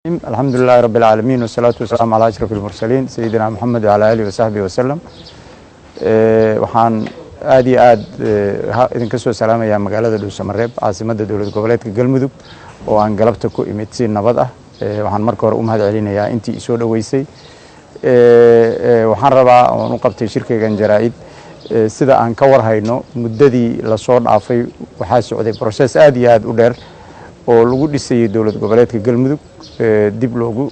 الحمد لله رب العالمين والصلاة والسلام على أشرف المرسلين سيدنا محمد وعلى آله وصحبه وسلم. waxaan aad iyo aad idinka soo salaamayaa magaalada Dhuusamareeb caasimadda dowlad goboleedka Galmudug oo aan galabta ku imid si nabad ah. waxaan marka hore u mahad celinayaa intii soo dhaweysay. waxaan rabaa oo u qabtay shirkeygan jaraa'id sida aan ka war hayno muddadii la soo dhaafay waxaa socday process aad iyo aad u dheer oo lagu dhisay dowlad goboleedka Galmudug dib loogu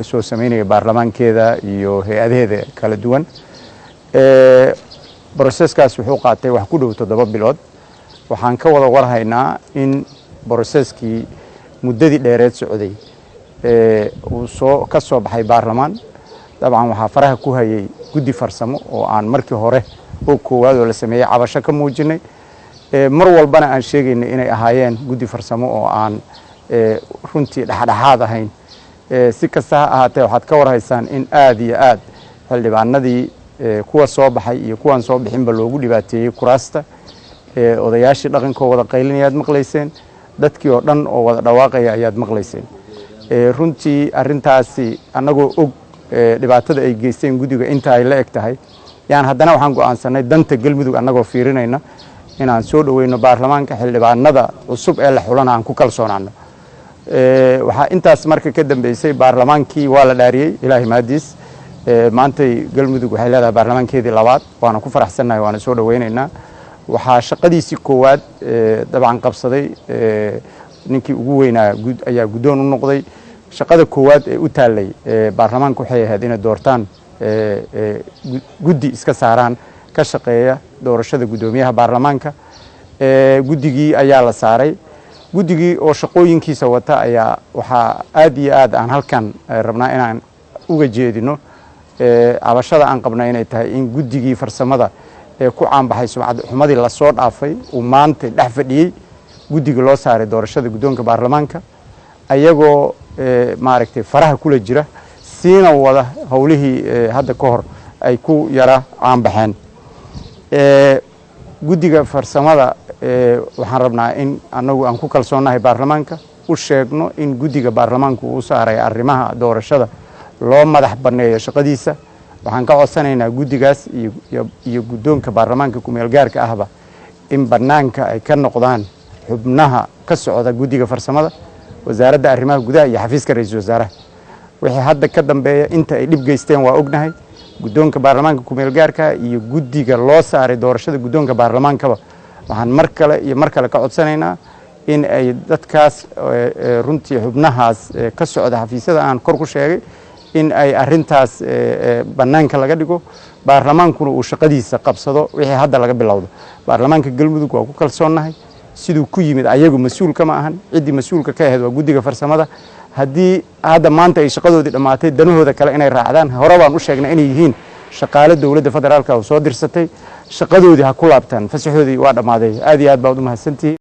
soo sameeyay baarlamaankeeda iyo hay'adaheeda kala duwan. processkaas wuxuu qaatay wax ku dhow 7 bilood. waxaan ka wada war haynaa in processkii muddadii dheereed socday uu ka soo baxay baarlamaan. dabcan waxaa faraha ku hayay guddi farsamo oo aan markii hore oo koowaad oo la sameeyay cabasho ka muujinay. mar walbana aan sheegaynay inay ahaayeen guddi farsamo oo aan runtii dhaxdhaxaad ahayn. si kasta ha ahaatee waxaad ka war haysaan in aad iyo aad xildhibaanadii kuwa soo baxay iyo kuwan soo bixinba loogu dhibaateeyay kuraasta. odayaashii dhaqankooda wada qaylinayad maqlayseen, dadkii oo dhan oo wada dhawaaqaya ayaad maqlayseen. runtii arintaasi anagoo og dhibaatada ay geysteen guddiga inta ay la eg tahay yaan haddana waxaan go'aansanay danta Galmudug anagoo fiirinayna inaan soo dhaweyno baarlamaanka xildhibaanada cusub ee la xulana aan ku kalsoonaano. waxaa intaas marka ka dambeysay baarlamaankii waa la dhaariyay ilaahay maadiis. maantay Galmudug waxay leedahay baarlamaankeedii labaad waana ku faraxsanahay waana soo dhaweynaynaa. waxaa shaqadiisii koowaad dabcan qabsaday ninkii ugu weynaa ayaa guddoon u noqday. shaqada koowaad ee u taalay baarlamaanka waxay ahayd inay doortaan guddi iska saaraan ka shaqeeya doorashada guddoomiyaha baarlamaanka. guddigii ayaa la saaray. guddigii oo shaqooyinkiisa wata ayaa waxaa aad iyo aad aan halkan rabnaa inaan uga jeedino cabashada aan qabnay inay tahay in guddigii farsamada ee ku caanbaxay sumcad xumadii la soo dhaafay uu maanta dhex fadhiyay guddiga loo saaray doorashada guddoonka baarlamaanka ayagoo maaragtay faraha kula jira siina wada howlihii hadda ka hor ay ku yara caanbaxeen. guddiga farsamada waxaan rabnaa in anagu aan ku kalsoonahay baarlamaanka u sheegno in guddiga baarlamaanku uu saaray arrimaha doorashada loo madax baneeyo shaqadiisa. waxaan ka codsanaynaa guddigaas iyo guddoonka baarlamaanka ku meel gaarka ahba in banaanka ay ka noqdaan xubnaha ka socda guddiga farsamada wasaaradda arrimaha gudaha iyo xafiiska ra'iisul wasaaraha. wixii hadda ka dambeeya inta ay dhib geysteen waa ognahay. guddoonka baarlamaanka ku meel gaarka iyo guddiga loo saaray doorashada guddoonka baarlamaankaba waxaan mar kale ka codsanaynaa in ay dadkaas runtii xubnahaas ka socda xafiisyada aan kor ku sheegay in ay arintaas banaanka laga dhigo baarlamaankuna uu shaqadiisa qabsado wixii hadda laga bilowdo. baarlamaanka Galmudug waa ku kalsoonahay sidoo ku yimid ayagu mas'uulka ma ahan. cidii mas'uulka ka ahayd waa guddiga farsamada. haddii hadda maanta ay shaqadoodii dhamaatay danahooda kale inay raacdaan hore baan u sheegnay inay yihiin shaqaale dowladda federaalka oo soo dirsatay shaqadoodii ha ku laabtaan fasaxoodii waa dhamaaday. aad iyo aad baad u mahadsantihiin.